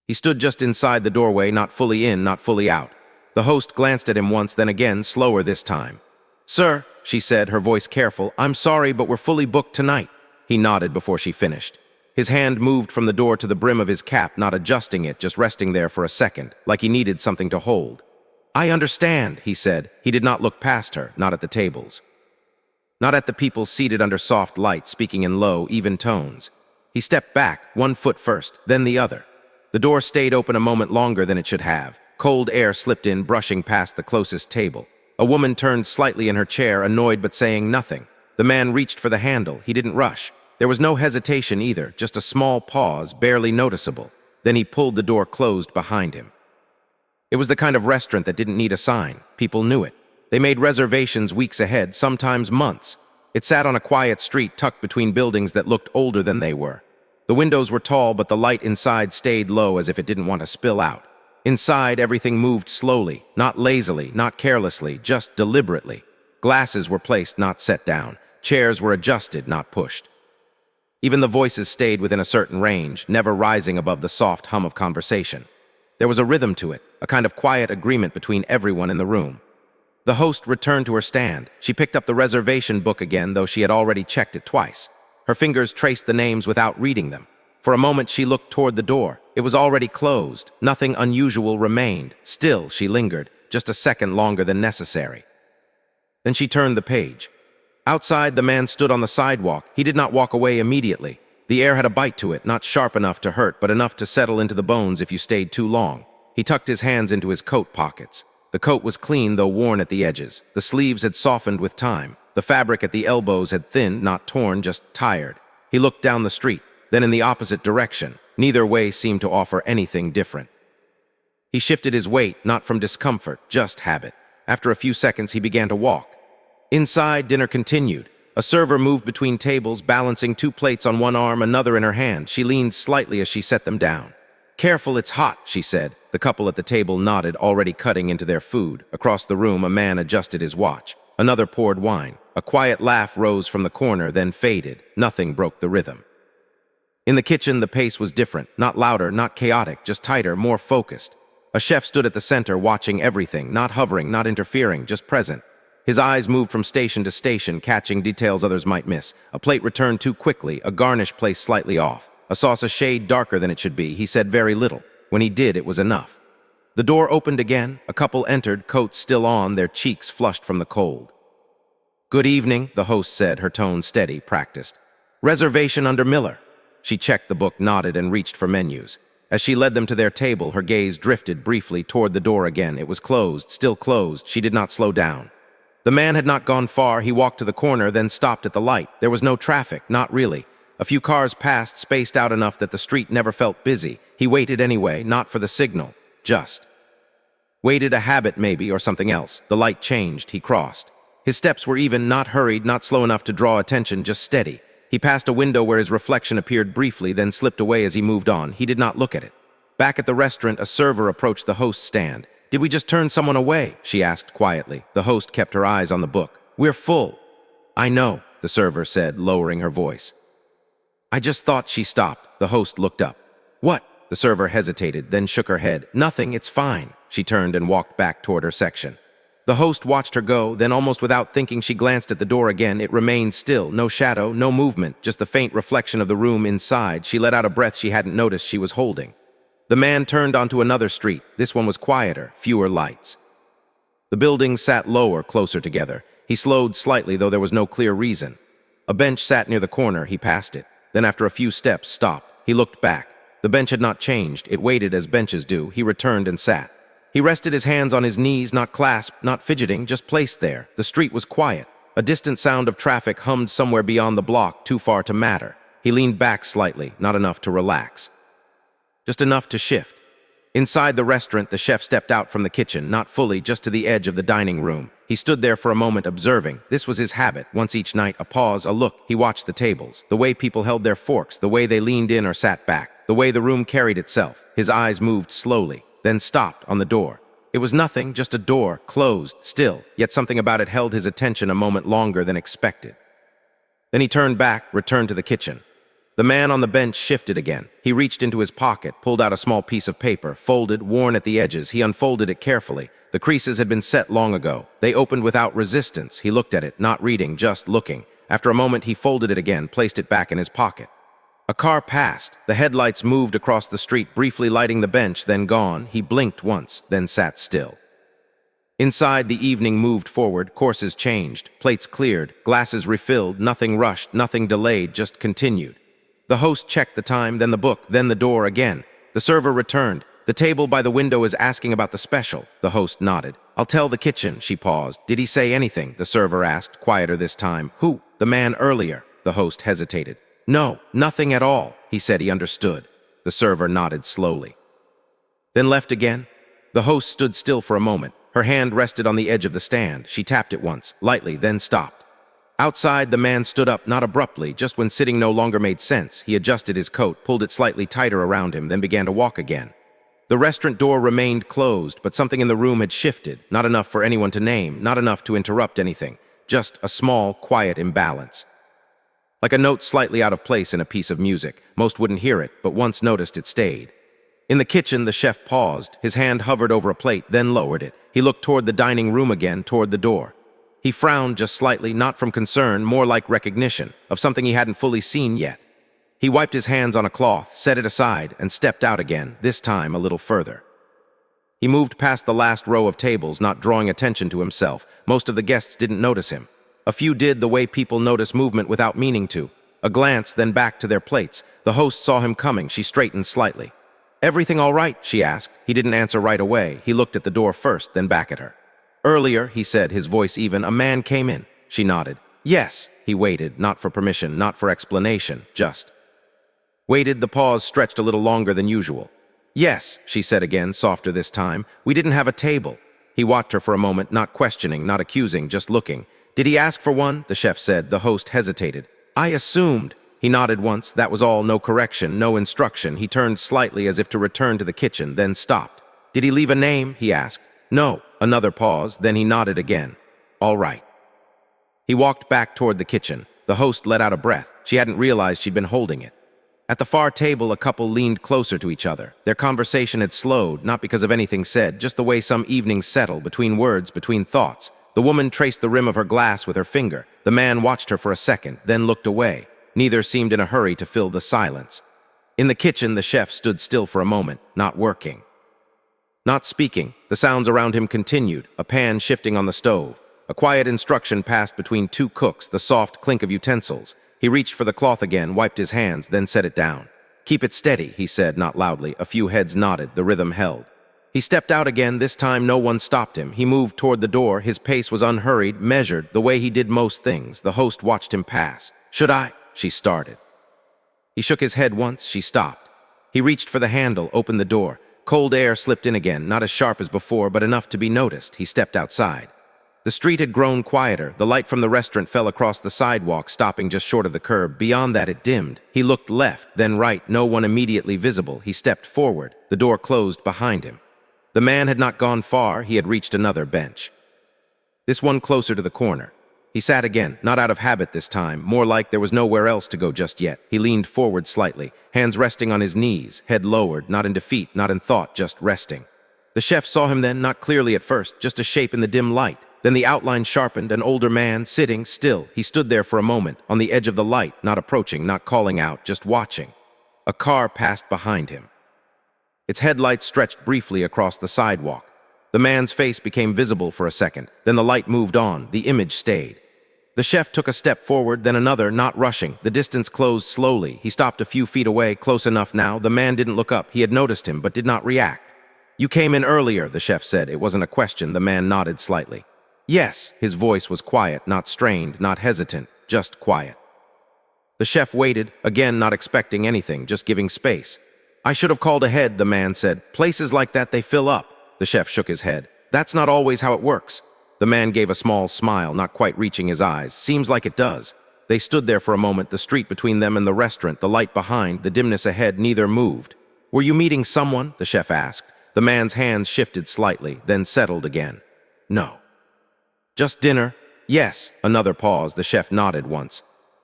He stood just inside the doorway, not fully in, not fully out. The host glanced at him once, then again, slower this time. "Sir," she said, her voice careful, "I'm sorry, but we're fully booked tonight." He nodded before she finished. His hand moved from the door to the brim of his cap, not adjusting it, just resting there for a second, like he needed something to hold. "I understand," he said. He did not look past her, not at the tables. Not at the people seated under soft light, speaking in low, even tones. He stepped back, one foot first, then the other. The door stayed open a moment longer than it should have. Cold air slipped in, brushing past the closest table. A woman turned slightly in her chair, annoyed but saying nothing. The man reached for the handle. He didn't rush. There was no hesitation either, just a small pause, barely noticeable. Then he pulled the door closed behind him. It was the kind of restaurant that didn't need a sign. People knew it. They made reservations weeks ahead, sometimes months. It sat on a quiet street tucked between buildings that looked older than they were. The windows were tall, but the light inside stayed low as if it didn't want to spill out. Inside, everything moved slowly, not lazily, not carelessly, just deliberately. Glasses were placed, not set down. Chairs were adjusted, not pushed. Even the voices stayed within a certain range, never rising above the soft hum of conversation. There was a rhythm to it, a kind of quiet agreement between everyone in the room. The host returned to her stand. She picked up the reservation book again, though she had already checked it twice. Her fingers traced the names without reading them. For a moment she looked toward the door. It was already closed. Nothing unusual remained. Still, she lingered, just a second longer than necessary. Then she turned the page. Outside, the man stood on the sidewalk. He did not walk away immediately. The air had a bite to it, not sharp enough to hurt, but enough to settle into the bones if you stayed too long. He tucked his hands into his coat pockets. The coat was clean, though worn at the edges. The sleeves had softened with time. The fabric at the elbows had thinned, not torn, just tired. He looked down the street, then in the opposite direction. Neither way seemed to offer anything different. He shifted his weight, not from discomfort, just habit. After a few seconds, he began to walk. Inside, dinner continued. A server moved between tables, balancing 2 plates on one arm, another in her hand. She leaned slightly as she set them down. "Careful, it's hot," she said. The couple at the table nodded, already cutting into their food. Across the room, a man adjusted his watch. Another poured wine. A quiet laugh rose from the corner, then faded. Nothing broke the rhythm. In the kitchen, the pace was different. Not louder, not chaotic, just tighter, more focused. A chef stood at the center, watching everything, not hovering, not interfering, just present. His eyes moved from station to station, catching details others might miss. A plate returned too quickly, a garnish placed slightly off. A sauce a shade darker than it should be. He said very little. When he did, it was enough. The door opened again. A couple entered, coats still on, their cheeks flushed from the cold. "Good evening," the host said, her tone steady, practiced. "Reservation under Miller." She checked the book, nodded, and reached for menus. As she led them to their table, her gaze drifted briefly toward the door again. It was closed, still closed. She did not slow down. The man had not gone far. He walked to the corner, then stopped at the light. There was no traffic, not really. A few cars passed, spaced out enough that the street never felt busy. He waited anyway, not for the signal, just. Waited, a habit maybe, or something else. The light changed. He crossed. His steps were even, not hurried, not slow enough to draw attention, just steady. He passed a window where his reflection appeared briefly, then slipped away as he moved on. He did not look at it. Back at the restaurant, a server approached the host's stand. "Did we just turn someone away?" she asked quietly. The host kept her eyes on the book. "We're full." "I know," the server said, lowering her voice. "I just thought." She stopped. The host looked up. "What?" The server hesitated, then shook her head. "Nothing, it's fine." She turned and walked back toward her section. The host watched her go, then almost without thinking she glanced at the door again. It remained still, no shadow, no movement, just the faint reflection of the room inside. She let out a breath she hadn't noticed she was holding. The man turned onto another street. This one was quieter, fewer lights. The buildings sat lower, closer together. He slowed slightly, though there was no clear reason. A bench sat near the corner. He passed it. Then after a few steps, stopped. He looked back. The bench had not changed. It waited as benches do. He returned and sat. He rested his hands on his knees, not clasped, not fidgeting, just placed there. The street was quiet. A distant sound of traffic hummed somewhere beyond the block, too far to matter. He leaned back slightly, not enough to relax. Just enough to shift. Inside the restaurant, the chef stepped out from the kitchen, not fully, just to the edge of the dining room. He stood there for a moment, observing. This was his habit. Once each night, a pause, a look. He watched the tables, the way people held their forks, the way they leaned in or sat back, the way the room carried itself. His eyes moved slowly, then stopped on the door. It was nothing, just a door, closed, still, yet something about it held his attention a moment longer than expected. Then he turned back, returned to the kitchen. The man on the bench shifted again. He reached into his pocket, pulled out a small piece of paper, folded, worn at the edges. He unfolded it carefully. The creases had been set long ago. They opened without resistance. He looked at it, not reading, just looking. After a moment, he folded it again, placed it back in his pocket. A car passed. The headlights moved across the street, briefly lighting the bench, then gone. He blinked once, then sat still. Inside, the evening moved forward, courses changed, plates cleared, glasses refilled, nothing rushed, nothing delayed, just continued. The host checked the time, then the book, then the door again. The server returned. The table by the window is asking about the special. The host nodded. I'll tell the kitchen, she paused. Did he say anything? The server asked, quieter this time. Who? The man earlier. The host hesitated. No, nothing at all. He said he understood. The server nodded slowly. Then left again. The host stood still for a moment. Her hand rested on the edge of the stand. She tapped it once, lightly, then stopped. Outside, the man stood up, not abruptly, just when sitting no longer made sense. He adjusted his coat, pulled it slightly tighter around him, then began to walk again. The restaurant door remained closed, but something in the room had shifted, not enough for anyone to name, not enough to interrupt anything, just a small, quiet imbalance. Like a note slightly out of place in a piece of music. Most wouldn't hear it, but once noticed it stayed. In the kitchen, the chef paused. His hand hovered over a plate, then lowered it. He looked toward the dining room again, toward the door. He frowned just slightly, not from concern, more like recognition, of something he hadn't fully seen yet. He wiped his hands on a cloth, set it aside, and stepped out again, this time a little further. He moved past the last row of tables, not drawing attention to himself. Most of the guests didn't notice him. A few did the way people notice movement without meaning to. A glance, then back to their plates. The host saw him coming. She straightened slightly. Everything all right? She asked. He didn't answer right away. He looked at the door first, then back at her. Earlier, he said, his voice even, a man came in. She nodded. Yes. He waited, not for permission, not for explanation, just waited. The pause stretched a little longer than usual. Yes, she said again, softer this time. We didn't have a table. He watched her for a moment, not questioning, not accusing, just looking. Did he ask for one? The chef said. The host hesitated. I assumed. He nodded once. That was all. No correction, no instruction. He turned slightly as if to return to the kitchen, then stopped. Did he leave a name? He asked. No. Another pause. Then he nodded again. All right. He walked back toward the kitchen. The host let out a breath. She hadn't realized she'd been holding it. At the far table, a couple leaned closer to each other. Their conversation had slowed, not because of anything said, just the way some evenings settle, between words, between thoughts. The woman traced the rim of her glass with her finger. The man watched her for a second, then looked away. Neither seemed in a hurry to fill the silence. In the kitchen, the chef stood still for a moment, not working, not speaking. The sounds around him continued, a pan shifting on the stove. A quiet instruction passed between two cooks, the soft clink of utensils. He reached for the cloth again, wiped his hands, then set it down. Keep it steady, he said, not loudly. A few heads nodded, the rhythm held. He stepped out again. This time no one stopped him. He moved toward the door. His pace was unhurried, measured, the way he did most things. The host watched him pass. Should I? She started. He shook his head once. She stopped. He reached for the handle, opened the door. Cold air slipped in again, not as sharp as before, but enough to be noticed. He stepped outside. The street had grown quieter. The light from the restaurant fell across the sidewalk, stopping just short of the curb. Beyond that, it dimmed. He looked left, then right, no one immediately visible. He stepped forward. The door closed behind him. The man had not gone far. He had reached another bench. This one closer to the corner. He sat again, not out of habit this time, more like there was nowhere else to go just yet. He leaned forward slightly, hands resting on his knees, head lowered, not in defeat, not in thought, just resting. The chef saw him then, not clearly at first, just a shape in the dim light. Then the outline sharpened, an older man, sitting still. He stood there for a moment, on the edge of the light, not approaching, not calling out, just watching. A car passed behind him. Its headlights stretched briefly across the sidewalk. The man's face became visible for a second. Then the light moved on. The image stayed. The chef took a step forward, then another, not rushing. The distance closed slowly. He stopped a few feet away, close enough now. The man didn't look up. He had noticed him, but did not react. You came in earlier, the chef said. It wasn't a question. The man nodded slightly. Yes. His voice was quiet, not strained, not hesitant, just quiet. The chef waited, again not expecting anything, just giving space. I should have called ahead, the man said. Places like that, they fill up. The chef shook his head. That's not always how it works. The man gave a small smile, not quite reaching his eyes. Seems like it does. They stood there for a moment, the street between them and the restaurant, the light behind, the dimness ahead, neither moved. Were you meeting someone? The chef asked. The man's hands shifted slightly, then settled again. No. Just dinner? Yes. Another pause. The chef nodded once.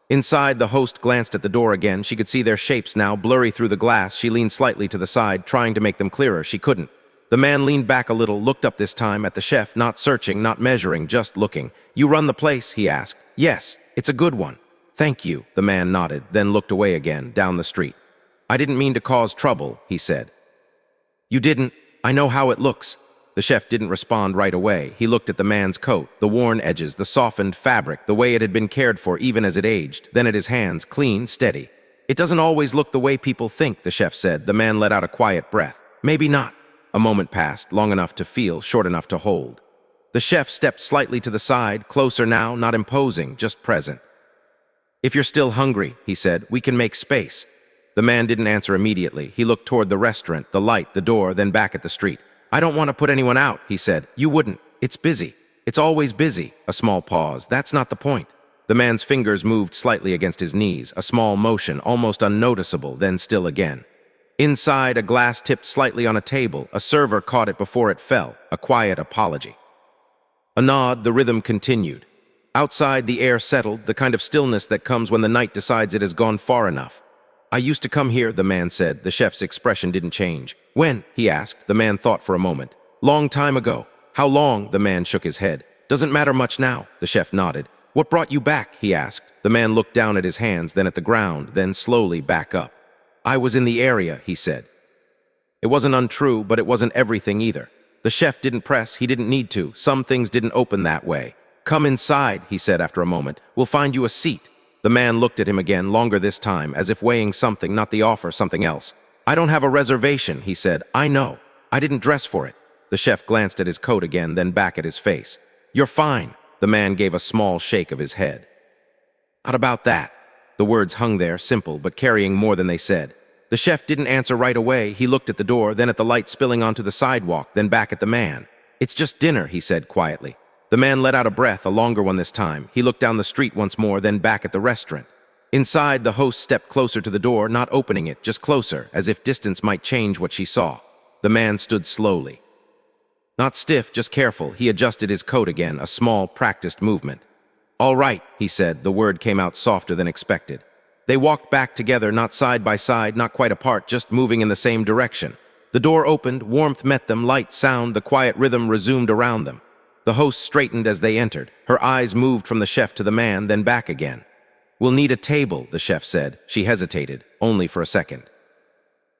Inside, the host glanced at the door again. She could see their shapes now, blurry through the glass. She leaned slightly to the side, trying to make them clearer. She couldn't. The man leaned back a little, looked up this time at the chef, not searching, not measuring, just looking. "You run the place?" he asked. "Yes, it's a good one." "Thank you," the man nodded, then looked away again, down the street. "I didn't mean to cause trouble," he said. "You didn't. I know how it looks." The chef didn't respond right away. He looked at the man's coat, the worn edges, the softened fabric, the way it had been cared for even as it aged, then at his hands, clean, steady. "It doesn't always look the way people think," the chef said. The man let out a quiet breath. "Maybe not." A moment passed, long enough to feel, short enough to hold. The chef stepped slightly to the side, closer now, not imposing, just present. "If you're still hungry," he said, "we can make space." The man didn't answer immediately. He looked toward the restaurant, the light, the door, then back at the street. "I don't want to put anyone out," he said. "You wouldn't. It's busy. It's always busy." A small pause. "That's not the point." The man's fingers moved slightly against his knees, a small motion, almost unnoticeable, then still again. Inside, a glass tipped slightly on a table. A server caught it before it fell, a quiet apology. A nod, the rhythm continued. Outside, the air settled, the kind of stillness that comes when the night decides it has gone far enough. "I used to come here," the man said. The chef's expression didn't change. "When?" he asked. The man thought for a moment. "Long time ago." "How long?" The man shook his head. "Doesn't matter much now." The chef nodded. "What brought you back?" he asked. The man looked down at his hands, then at the ground, then slowly back up. "I was in the area," he said. It wasn't untrue, but it wasn't everything either. The chef didn't press. He didn't need to. Some things didn't open that way. "Come inside," he said after a moment. "We'll find you a seat." The man looked at him again, longer this time, as if weighing something, not the offer, something else. "I don't have a reservation," he said. "I know. I didn't dress for it." The chef glanced at his coat again, then back at his face. "You're fine." The man gave a small shake of his head. "Not about that." The words hung there, simple, but carrying more than they said. The chef didn't answer right away. He looked at the door, then at the light spilling onto the sidewalk, then back at the man. "It's just dinner," he said quietly. The man let out a breath, a longer one this time. He looked down the street once more, then back at the restaurant. Inside, the host stepped closer to the door, not opening it, just closer, as if distance might change what she saw. The man stood slowly. Not stiff, just careful. He adjusted his coat again, a small, practiced movement. "All right," he said. The word came out softer than expected. They walked back together, not side by side, not quite apart, just moving in the same direction. The door opened, warmth met them, light, sound, the quiet rhythm resumed around them. The host straightened as they entered. Her eyes moved from the chef to the man, then back again. "We'll need a table," the chef said. She hesitated, only for a second.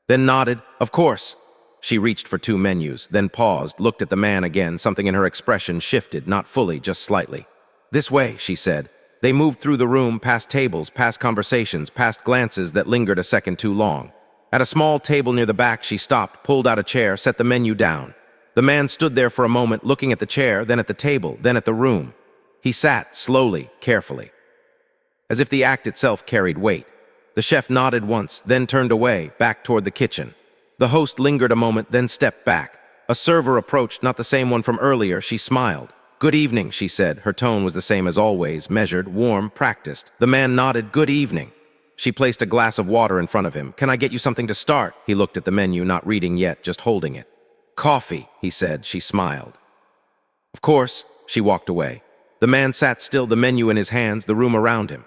Then nodded. "Of course." She reached for 2 menus, then paused, looked at the man again. Something in her expression shifted, not fully, just slightly. "This way," she said. They moved through the room, past tables, past conversations, past glances that lingered a second too long. At a small table near the back, she stopped, pulled out a chair, set the menu down. The man stood there for a moment, looking at the chair, then at the table, then at the room. He sat, slowly, carefully, as if the act itself carried weight. The chef nodded once, then turned away, back toward the kitchen. The host lingered a moment, then stepped back. A server approached, not the same one from earlier. She smiled. "Good evening," she said. Her tone was the same as always, measured, warm, practiced. The man nodded. "Good evening." She placed a glass of water in front of him. "Can I get you something to start?" He looked at the menu, not reading yet, just holding it. "Coffee," he said. She smiled. "Of course." She walked away. The man sat still, the menu in his hands, the room around him.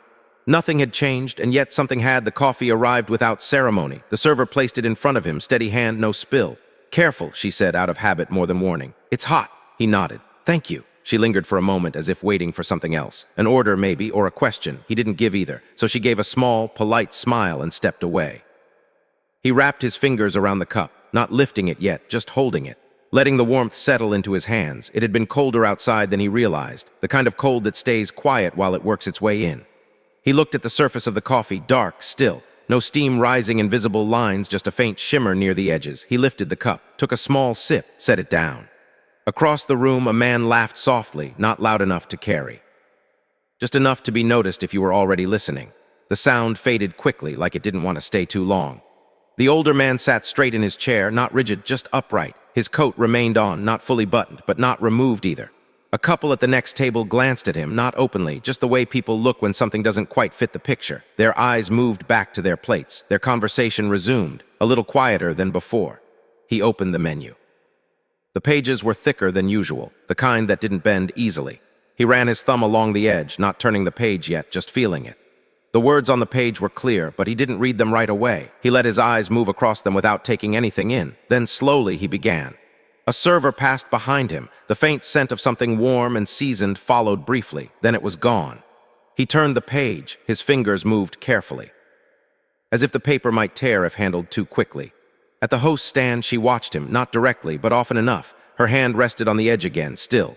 Nothing had changed, and yet something had. The coffee arrived without ceremony. The server placed it in front of him, steady hand, no spill. "Careful," she said, out of habit more than warning. "It's hot." He nodded. "Thank you." She lingered for a moment, as if waiting for something else. An order, maybe, or a question. He didn't give either, so she gave a small, polite smile and stepped away. He wrapped his fingers around the cup, not lifting it yet, just holding it, letting the warmth settle into his hands. It had been colder outside than he realized, the kind of cold that stays quiet while it works its way in. He looked at the surface of the coffee, dark, still. No steam rising in visible lines, just a faint shimmer near the edges. He lifted the cup, took a small sip, set it down. Across the room, a man laughed softly, not loud enough to carry. Just enough to be noticed if you were already listening. The sound faded quickly, like it didn't want to stay too long. The older man sat straight in his chair, not rigid, just upright. His coat remained on, not fully buttoned, but not removed either. A couple at the next table glanced at him, not openly, just the way people look when something doesn't quite fit the picture. Their eyes moved back to their plates. Their conversation resumed, a little quieter than before. He opened the menu. The pages were thicker than usual, the kind that didn't bend easily. He ran his thumb along the edge, not turning the page yet, just feeling it. The words on the page were clear, but he didn't read them right away. He let his eyes move across them without taking anything in. Then slowly he began. A server passed behind him. The faint scent of something warm and seasoned followed briefly. Then it was gone. He turned the page. His fingers moved carefully, as if the paper might tear if handled too quickly. At the host's stand, she watched him, not directly, but often enough. Her hand rested on the edge again, still.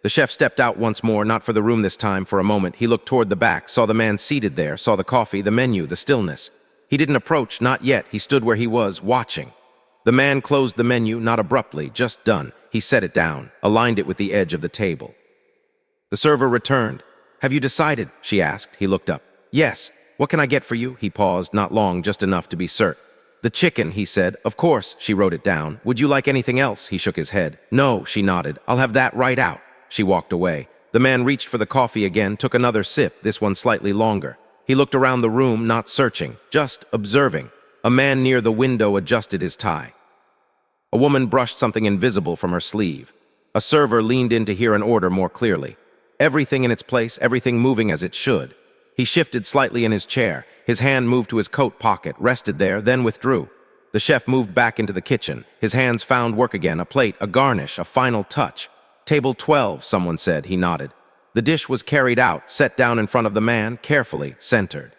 The chef stepped out once more, not for the room this time. For a moment, he looked toward the back, saw the man seated there, saw the coffee, the menu, the stillness. He didn't approach, not yet. He stood where he was, watching. The man closed the menu, not abruptly, just done. He set it down, aligned it with the edge of the table. The server returned. "Have you decided?" she asked. He looked up. "Yes. What can I get for you?" He paused, not long, just enough to be certain. "The chicken," he said. "Of course," she wrote it down. "Would you like anything else?" He shook his head. "No," she nodded. "I'll have that right out." She walked away. The man reached for the coffee again, took another sip, this one slightly longer. He looked around the room, not searching, just observing. A man near the window adjusted his tie. A woman brushed something invisible from her sleeve. A server leaned in to hear an order more clearly. Everything in its place, everything moving as it should. He shifted slightly in his chair. His hand moved to his coat pocket, rested there, then withdrew. The chef moved back into the kitchen. His hands found work again, a plate, a garnish, a final touch. "Table 12, someone said. He nodded. The dish was carried out, set down in front of the man, carefully, centered.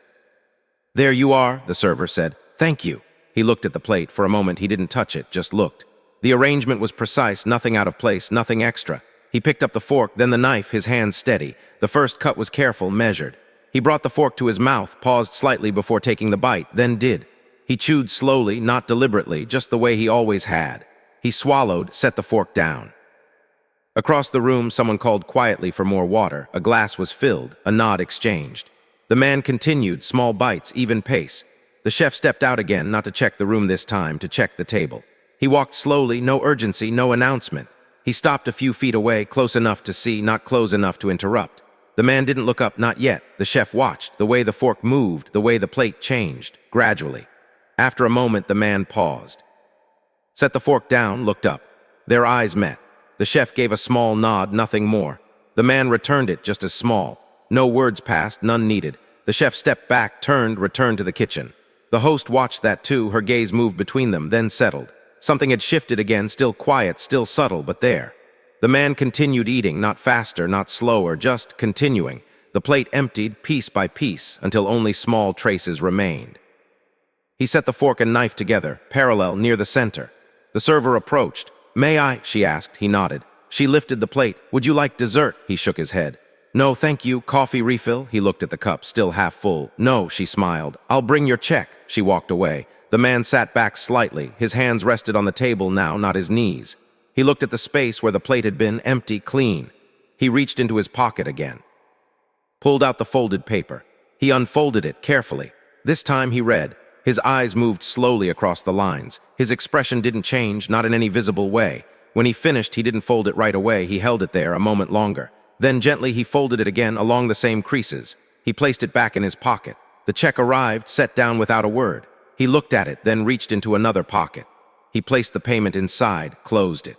"There you are," the server said. "Thank you." He looked at the plate. For a moment, he didn't touch it, just looked. The arrangement was precise, nothing out of place, nothing extra. He picked up the fork, then the knife, his hands steady. The first cut was careful, measured. He brought the fork to his mouth, paused slightly before taking the bite, then did. He chewed slowly, not deliberately, just the way he always had. He swallowed, set the fork down. Across the room, someone called quietly for more water. A glass was filled, a nod exchanged. The man continued, small bites, even pace. The chef stepped out again, not to check the room this time, to check the table. He walked slowly, no urgency, no announcement. He stopped a few feet away, close enough to see, not close enough to interrupt. The man didn't look up, not yet. The chef watched, the way the fork moved, the way the plate changed, gradually. After a moment, the man paused. Set the fork down, looked up. Their eyes met. The chef gave a small nod, nothing more. The man returned it just as small. No words passed, none needed. The chef stepped back, turned, returned to the kitchen. The host watched that too, her gaze moved between them, then settled. Something had shifted again, still quiet, still subtle, but there. The man continued eating, not faster, not slower, just continuing. The plate emptied, piece by piece, until only small traces remained. He set the fork and knife together, parallel, near the center. The server approached. "May I?" she asked. He nodded. She lifted the plate. "Would you like dessert?" He shook his head. "No, thank you. Coffee refill?" He looked at the cup, still half full. "No," she smiled. "I'll bring your check." She walked away. The man sat back slightly. His hands rested on the table now, not his knees. He looked at the space where the plate had been, empty, clean. He reached into his pocket again, pulled out the folded paper. He unfolded it carefully. This time he read. His eyes moved slowly across the lines. His expression didn't change, not in any visible way. When he finished, he didn't fold it right away. He held it there a moment longer. Then gently he folded it again along the same creases. He placed it back in his pocket. The check arrived, set down without a word. He looked at it, then reached into another pocket. He placed the payment inside, closed it.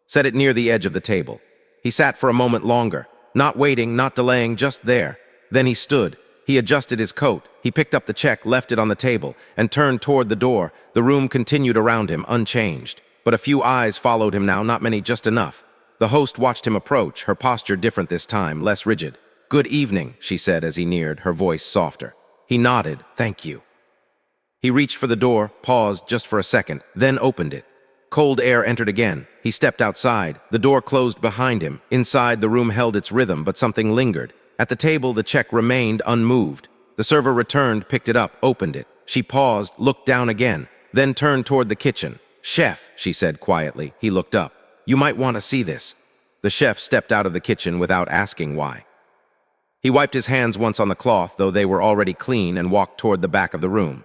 Set it near the edge of the table. He sat for a moment longer, not waiting, not delaying, just there. Then he stood. He adjusted his coat. He picked up the check, left it on the table, and turned toward the door. The room continued around him, unchanged. But a few eyes followed him now, not many, just enough. The host watched him approach, her posture different this time, less rigid. "Good evening," she said as he neared, her voice softer. He nodded, "Thank you." He reached for the door, paused just for a second, then opened it. Cold air entered again. He stepped outside. The door closed behind him. Inside, the room held its rhythm, but something lingered. At the table, the check remained unmoved. The server returned, picked it up, opened it. She paused, looked down again, then turned toward the kitchen. "Chef," she said quietly. He looked up. "You might want to see this." The chef stepped out of the kitchen without asking why. He wiped his hands once on the cloth, though they were already clean, and walked toward the back of the room.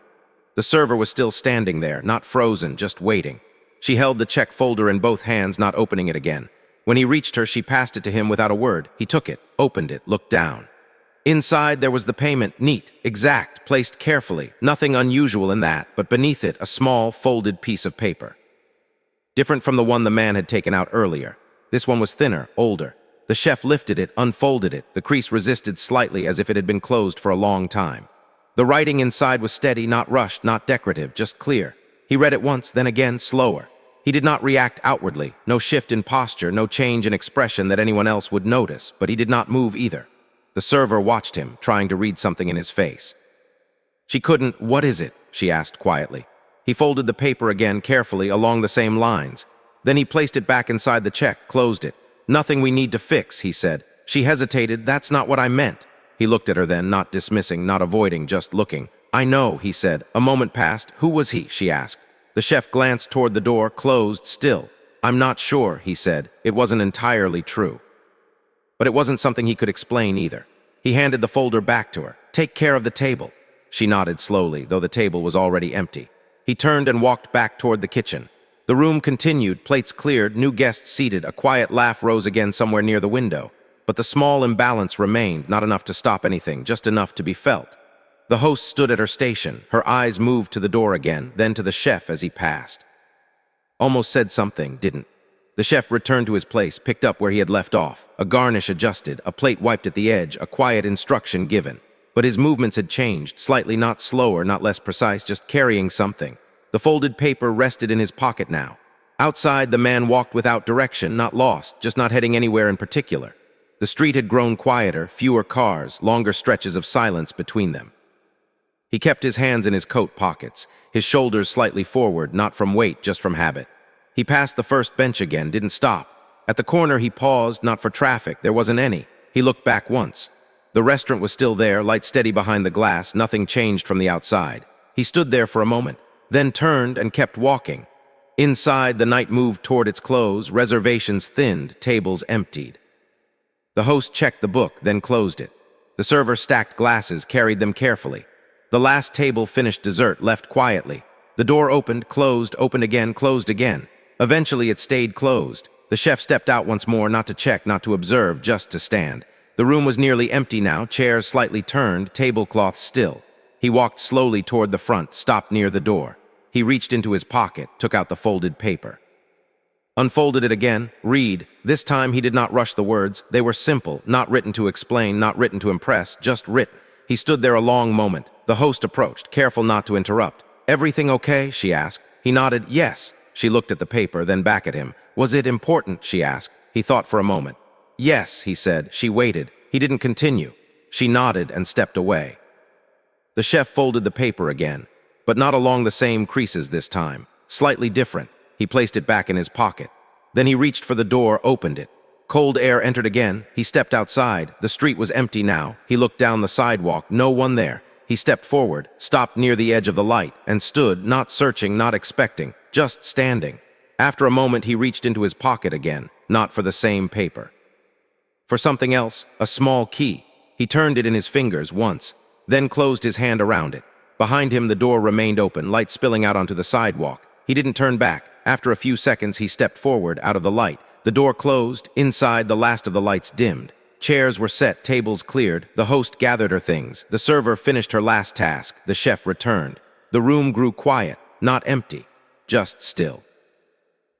The server was still standing there, not frozen, just waiting. She held the check folder in both hands, not opening it again. When he reached her, she passed it to him without a word. He took it, opened it, looked down. Inside, there was the payment, neat, exact, placed carefully. Nothing unusual in that, but beneath it, a small, folded piece of paper. Different from the one the man had taken out earlier. This one was thinner, older. The chef lifted it, unfolded it. The crease resisted slightly as if it had been closed for a long time. The writing inside was steady, not rushed, not decorative, just clear. He read it once, then again, slower. He did not react outwardly, no shift in posture, no change in expression that anyone else would notice, but he did not move either. The server watched him, trying to read something in his face. She couldn't. "What is it?" she asked quietly. He folded the paper again carefully along the same lines. Then he placed it back inside the check, closed it. "Nothing we need to fix," he said. She hesitated. "That's not what I meant." He looked at her then, not dismissing, not avoiding, just looking. "I know," he said. A moment passed. "Who was he?" she asked. The chef glanced toward the door, closed, still. "I'm not sure," he said. It wasn't entirely true. But it wasn't something he could explain either. He handed the folder back to her. "Take care of the table." She nodded slowly, though the table was already empty. He turned and walked back toward the kitchen. The room continued, plates cleared, new guests seated. A quiet laugh rose again somewhere near the window. But the small imbalance remained, not enough to stop anything, just enough to be felt. The host stood at her station. Her eyes moved to the door again, then to the chef as he passed. Almost said something, didn't. The chef returned to his place, picked up where he had left off. A garnish adjusted, a plate wiped at the edge, a quiet instruction given. But his movements had changed, slightly, not slower, not less precise, just carrying something. The folded paper rested in his pocket now. Outside, the man walked without direction, not lost, just not heading anywhere in particular. The street had grown quieter, fewer cars, longer stretches of silence between them. He kept his hands in his coat pockets, his shoulders slightly forward, not from weight, just from habit. He passed the first bench again, didn't stop. At the corner he paused, not for traffic, there wasn't any. He looked back once. The restaurant was still there, light steady behind the glass, nothing changed from the outside. He stood there for a moment, then turned and kept walking. Inside, the night moved toward its close, reservations thinned, tables emptied. The host checked the book, then closed it. The server stacked glasses, carried them carefully. The last table finished dessert, left quietly. The door opened, closed, opened again, closed again. Eventually it stayed closed. The chef stepped out once more, not to check, not to observe, just to stand. The room was nearly empty now, chairs slightly turned, tablecloth still. He walked slowly toward the front, stopped near the door. He reached into his pocket, took out the folded paper. Unfolded it again, read. This time he did not rush the words. They were simple, not written to explain, not written to impress, just written. He stood there a long moment. The host approached, careful not to interrupt. "Everything okay?" she asked. He nodded, "Yes." She looked at the paper, then back at him. "Was it important?" she asked. He thought for a moment. "Yes," he said. She waited. He didn't continue. She nodded and stepped away. The chef folded the paper again, but not along the same creases this time. Slightly different. He placed it back in his pocket. Then he reached for the door, opened it. Cold air entered again. He stepped outside. The street was empty now. He looked down the sidewalk. No one there. He stepped forward, stopped near the edge of the light, and stood, not searching, not expecting, just standing. After a moment, he reached into his pocket again, not for the same paper. For something else, a small key. He turned it in his fingers once, then closed his hand around it. Behind him, the door remained open, light spilling out onto the sidewalk. He didn't turn back. After a few seconds, he stepped forward, out of the light. The door closed. Inside, the last of the lights dimmed. Chairs were set, tables cleared. The host gathered her things. The server finished her last task. The chef returned. The room grew quiet, not empty, just still.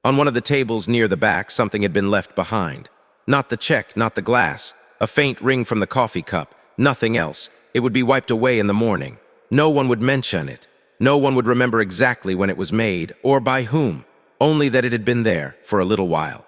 On one of the tables near the back, something had been left behind. Not the check, not the glass. A faint ring from the coffee cup. Nothing else. It would be wiped away in the morning. No one would mention it. No one would remember exactly when it was made, or by whom. Only that it had been there for a little while.